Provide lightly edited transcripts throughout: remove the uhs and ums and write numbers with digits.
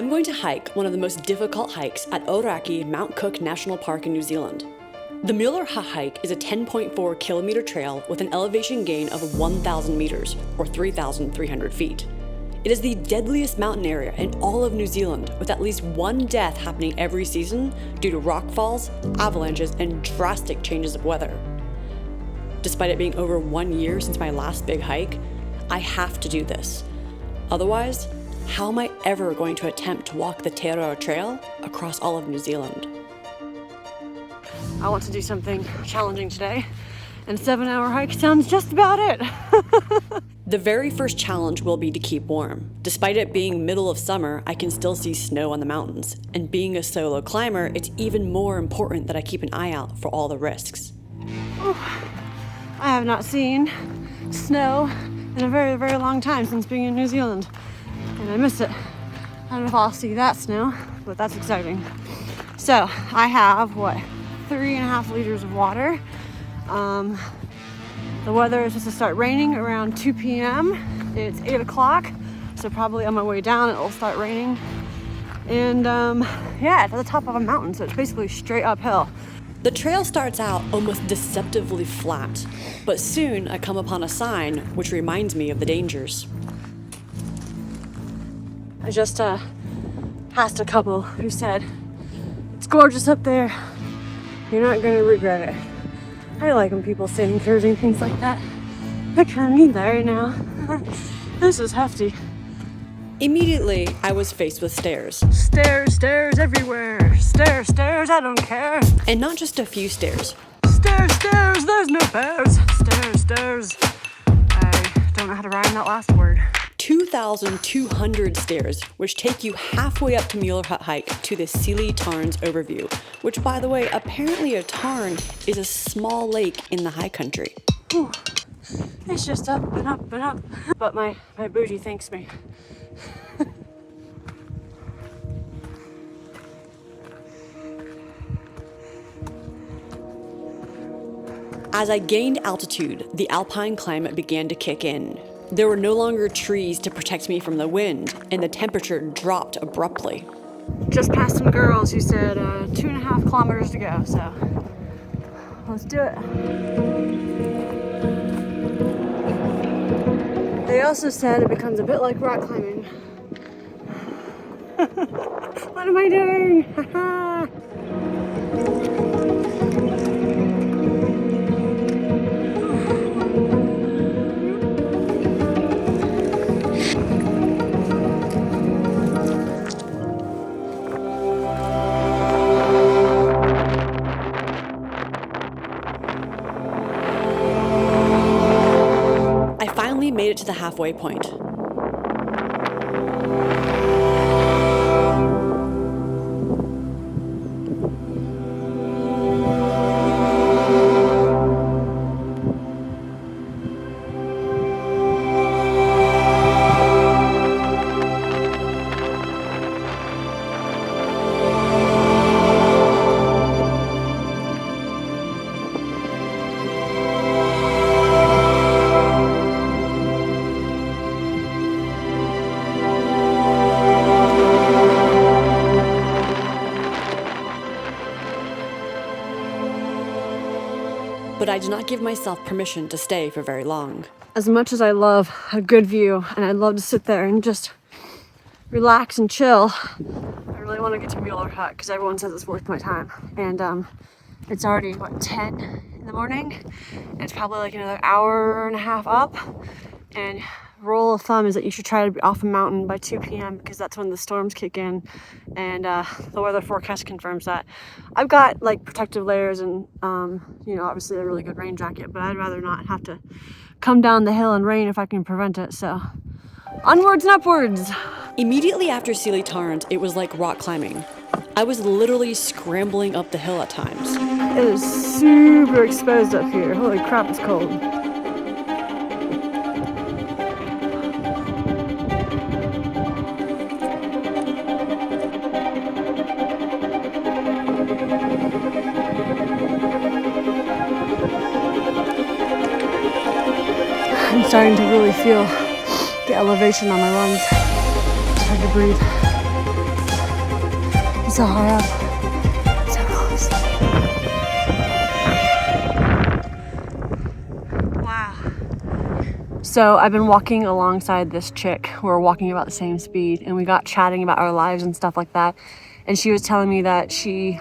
I'm going to hike one of the most difficult hikes at Ōrākei Mount Cook National Park in New Zealand. The Mueller Hut Hike is a 10.4 kilometer trail with an elevation gain of 1,000 meters, or 3,300 feet. It is the deadliest mountain area in all of New Zealand, with at least one death happening every season due to rockfalls, avalanches, and drastic changes of weather. Despite it being over 1 year since my last big hike, I have to do this. Otherwise, how am I ever going to attempt to walk the Te Aroha Trail across all of New Zealand? I want to do something challenging today, and a 7-hour hike sounds just about it. The very first challenge will be to keep warm. Despite it being middle of summer, I can still see snow on the mountains. And being a solo climber, it's even more important that I keep an eye out for all the risks. I have not seen snow in a very, very long time since being in New Zealand, and I miss it. I don't know if I'll see that snow, but that's exciting. So I have, 3.5 liters of water. The weather is supposed to start raining around 2 p.m. It's 8 o'clock, so probably on my way down it'll start raining. And yeah, it's at the top of a mountain, so it's basically straight uphill. The trail starts out almost deceptively flat, but soon I come upon a sign which reminds me of the dangers. I just passed a couple who said, "It's gorgeous up there. You're not gonna regret it." I like when people say encouraging things like that. I kinda need that right now. This is hefty. Immediately, I was faced with stairs. Stairs, stairs everywhere. Stairs, stairs, I don't care. And not just a few stairs. Stairs, stairs, there's no bears. Stairs, stairs. I don't know how to rhyme that last word. 2,200 stairs, which take you halfway up to Mueller Hut Hike to the Sealy Tarns overview, which, by the way, apparently a tarn is a small lake in the high country. Whew. It's just up and up and up. But my bougie thanks me. As I gained altitude, the alpine climate began to kick in. There were no longer trees to protect me from the wind, and the temperature dropped abruptly. Just passed some girls who said 2.5 kilometers to go, so let's do it. They also said it becomes a bit like rock climbing. What am I doing? Made it to the halfway point. But I did not give myself permission to stay for very long. As much as I love a good view, and I'd love to sit there and just relax and chill, I really want to get to Mueller Hut because everyone says it's worth my time. And it's already, 10 in the morning? And it's probably like another hour and a half up. And rule of thumb is that you should try to be off a mountain by 2 p.m. because that's when the storms kick in, and the weather forecast confirms that. I've got protective layers and obviously a really good rain jacket, but I'd rather not have to come down the hill and rain if I can prevent it. So onwards and upwards. Immediately after Sealy Tarns, it was like rock climbing. I was literally scrambling up the hill at times. It is super exposed up here. Holy crap, it's cold. I'm starting to really feel the elevation on my lungs. It's hard to breathe. It's so high up. So close. Wow. So I've been walking alongside this chick. We're walking about the same speed, and we got chatting about our lives and stuff like that. And she was telling me that she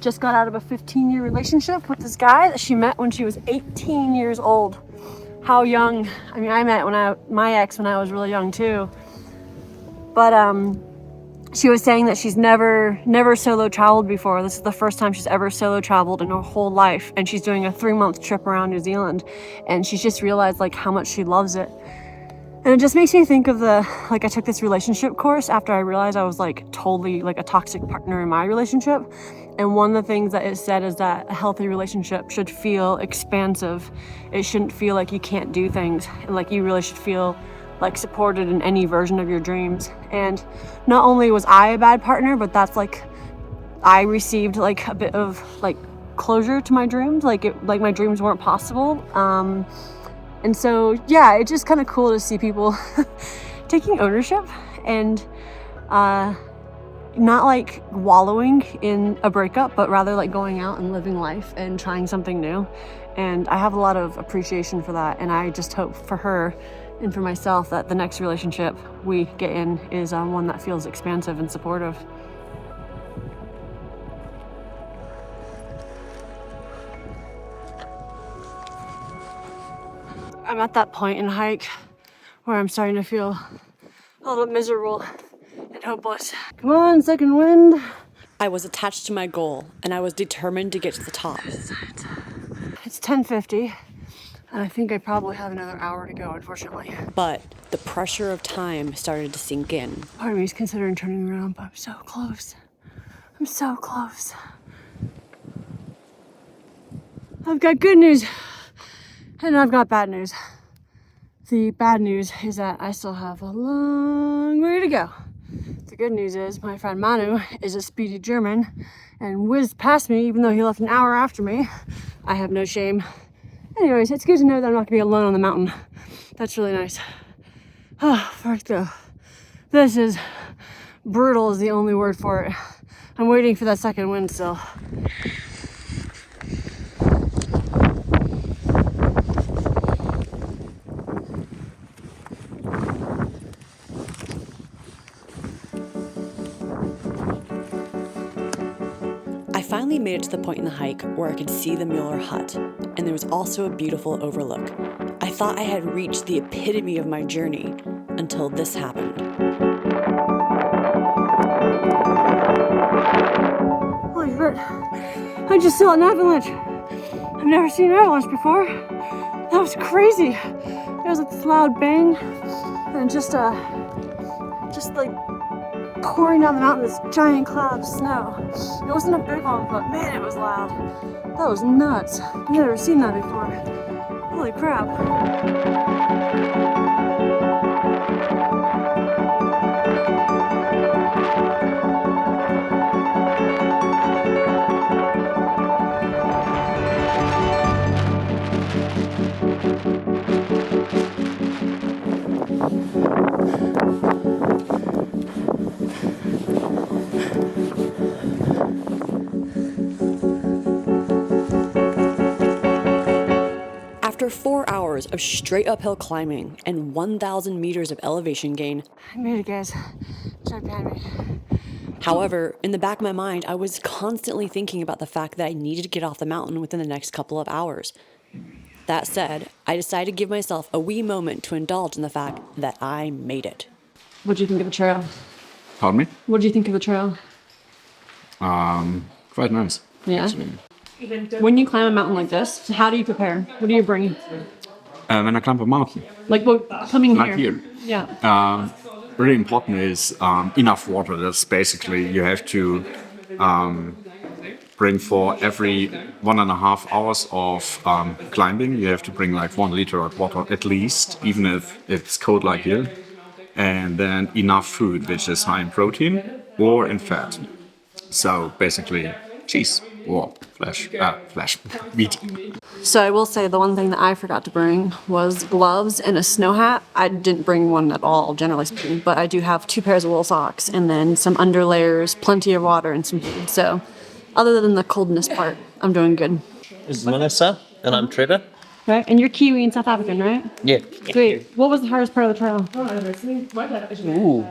just got out of a 15-year relationship with this guy that she met when she was 18 years old. How young? I mean, I met my ex when I was really young too. But she was saying that she's never solo traveled before. This is the first time she's ever solo traveled in her whole life, and she's doing a 3-month trip around New Zealand, and she's just realized like how much she loves it. And it just makes me think of I took this relationship course after I realized I was like totally like a toxic partner in my relationship. And one of the things that it said is that a healthy relationship should feel expansive. It shouldn't feel like you can't do things. And like you really should feel like supported in any version of your dreams. And not only was I a bad partner, but that's like I received like a bit of like closure to my dreams. Like my dreams weren't possible. And so yeah, it's just kind of cool to see people taking ownership and not like wallowing in a breakup, but rather like going out and living life and trying something new. And I have a lot of appreciation for that. And I just hope for her and for myself that the next relationship we get in is one that feels expansive and supportive. I'm at that point in the hike where I'm starting to feel a little miserable and hopeless. Come on, second wind. I was attached to my goal, and I was determined to get to the top. It's 10:50, and I think I probably have another hour to go, unfortunately. But the pressure of time started to sink in. Part of me is considering turning around, but I'm so close. I'm so close. I've got good news, and I've got bad news. The bad news is that I still have a long way to go. The good news is my friend Manu is a speedy German and whizzed past me even though he left an hour after me. I have no shame. Anyways, it's good to know that I'm not going to be alone on the mountain. That's really nice. Oh, first go. This is brutal is the only word for it. I'm waiting for that second wind still. I finally made it to the point in the hike where I could see the Mueller Hut, and there was also a beautiful overlook. I thought I had reached the epitome of my journey until this happened. Holy shit, I just saw an avalanche. I've never seen an avalanche before. That was crazy. There was like this loud bang and just like pouring down the mountain, this giant cloud of snow. It wasn't a big one, but man, it was loud. That was nuts. I've never seen that before. Holy crap. After 4 hours of straight uphill climbing and 1,000 meters of elevation gain, I made it, guys. It's right behind me. however, in the back of my mind, I was constantly thinking about the fact that I needed to get off the mountain within the next couple of hours. That said, I decided to give myself a wee moment to indulge in the fact that I made it. What do you think of the trail? Pardon me? What do you think of the trail? Quite nice. Yeah. Actually. When you climb a mountain like this, how do you prepare? What do you bring? When I climb a mountain, Like what coming like here? here, Yeah. really important is enough water. That's basically you have to bring for every 1.5 hours of climbing. You have to bring like 1 liter of water at least, even if it's cold like here. And then enough food, which is high in protein or in fat. So basically, cheese. Whoa, flash meat. So I will say the one thing that I forgot to bring was gloves and a snow hat. I didn't bring one at all, generally speaking, but I do have 2 pairs of wool socks and then some underlayers, plenty of water, and some food. So other than the coldness part, I'm doing good. This is Melissa, and I'm Trevor. Right, and you're Kiwi and South African, right? Yeah. Sweet. What was the hardest part of the trail? Ooh.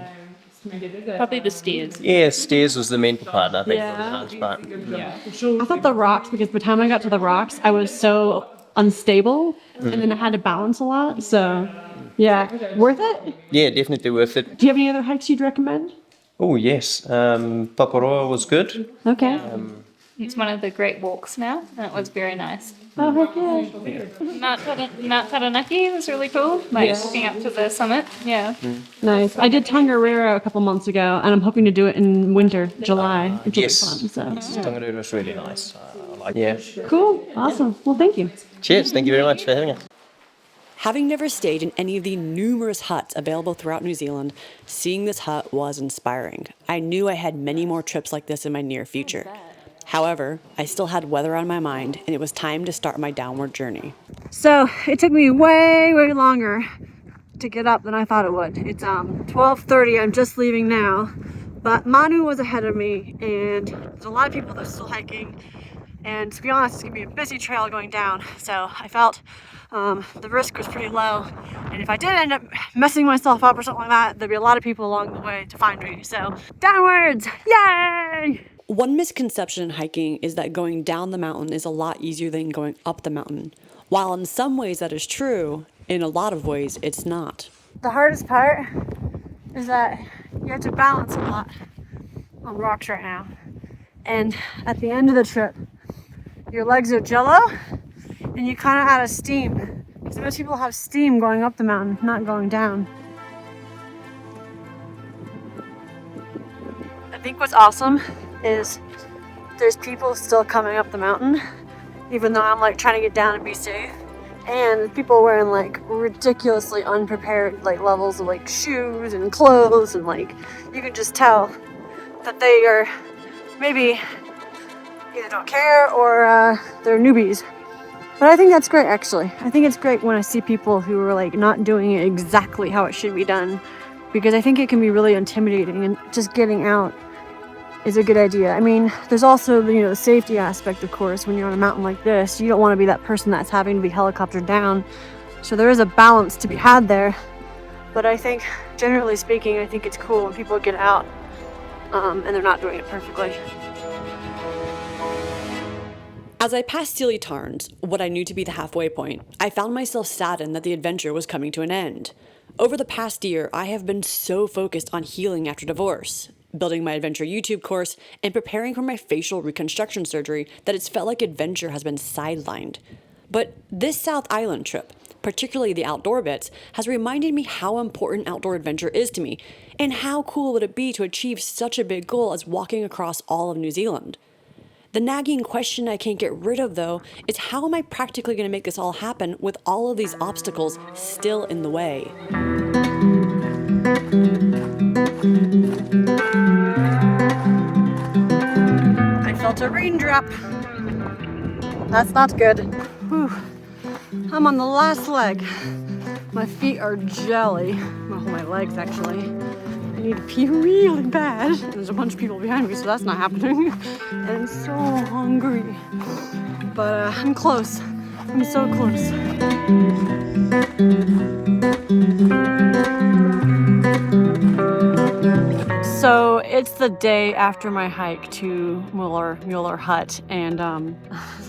Probably the stairs. Yeah, stairs was the mental part, I think. Yeah. Was the hardest part. I thought the rocks, because by the time I got to the rocks, I was so unstable, and then I had to balance a lot. So, yeah, worth it? Yeah, definitely worth it. Do you have any other hikes you'd recommend? Oh, yes. Paparoa was good. Okay. It's one of the great walks now, and it was very nice. Oh, heck yeah. Mount Taranaki was really cool, like walking up to the summit. Yeah. Nice. I did Tongariro a couple months ago, and I'm hoping to do it in winter, July, which will be Yes. fun. So. Tongariro was really nice. Yeah. Cool. Awesome. Well, thank you. Cheers. Thank you very much for having us. Having never stayed in any of the numerous huts available throughout New Zealand, seeing this hut was inspiring. I knew I had many more trips like this in my near future. However, I still had weather on my mind, and it was time to start my downward journey. So it took me way longer to get up than I thought it would. It's 12:30. I'm just leaving now, but Manu was ahead of me, and there's a lot of people that are still hiking. And to be honest, it's gonna be a busy trail going down. So I felt the risk was pretty low, and if I did end up messing myself up or something like that, there'd be a lot of people along the way to find me. So downwards, yay! One misconception in hiking is that going down the mountain is a lot easier than going up the mountain. While in some ways that is true, in a lot of ways it's not. The hardest part is that you have to balance a lot on rocks right now. And at the end of the trip, your legs are jello and you kind of out of steam. Because most people have steam going up the mountain, not going down. I think what's awesome is there's people still coming up the mountain, even though I'm like trying to get down and be safe. And people wearing like ridiculously unprepared like levels of like shoes and clothes, and like you can just tell that they are maybe either don't care or they're newbies. But I think that's great, actually. I think it's great when I see people who are like not doing it exactly how it should be done, because I think it can be really intimidating, and just getting out is a good idea. I mean, there's also the safety aspect, of course. When you're on a mountain like this, you don't want to be that person that's having to be helicoptered down. So there is a balance to be had there. But I think, generally speaking, I think it's cool when people get out and they're not doing it perfectly. As I passed Sealy Tarns, what I knew to be the halfway point, I found myself saddened that the adventure was coming to an end. Over the past year, I have been so focused on healing after divorce, building my adventure YouTube course, and preparing for my facial reconstruction surgery that it's felt like adventure has been sidelined. But this South Island trip, particularly the outdoor bits, has reminded me how important outdoor adventure is to me, and how cool would it be to achieve such a big goal as walking across all of New Zealand. The nagging question I can't get rid of, though, is how am I practically going to make this all happen with all of these obstacles still in the way? I felt a raindrop. That's not good. Whew. I'm on the last leg. My feet are jelly. Well, my legs, actually. I need to pee really bad. There's a bunch of people behind me, so that's not happening. And I'm so hungry. But I'm close. I'm so close. So it's the day after my hike to Mueller Hut, and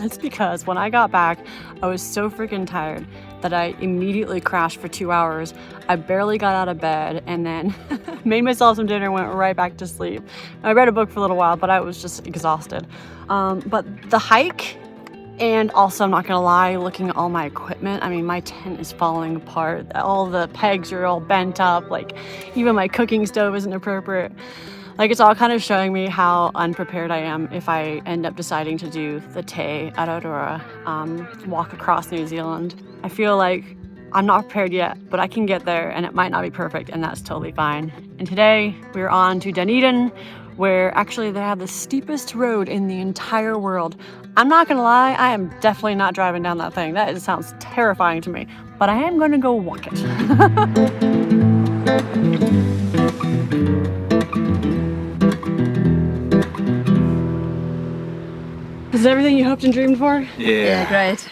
that's because when I got back, I was so freaking tired that I immediately crashed for 2 hours. I barely got out of bed, and then made myself some dinner, went right back to sleep. I read a book for a little while, but I was just exhausted. But the hike, and also, I'm not gonna lie, looking at all my equipment, I mean, my tent is falling apart. All the pegs are all bent up, like even my cooking stove isn't appropriate. Like, it's all kind of showing me how unprepared I am if I end up deciding to do the Te Araroa walk across New Zealand. I feel like I'm not prepared yet, but I can get there, and it might not be perfect, and that's totally fine. And today, we're on to Dunedin, where actually they have the steepest road in the entire world. I'm not gonna lie, I am definitely not driving down that thing. That sounds terrifying to me, but I am gonna go walk it. Is it everything you hoped and dreamed for? Yeah. Great.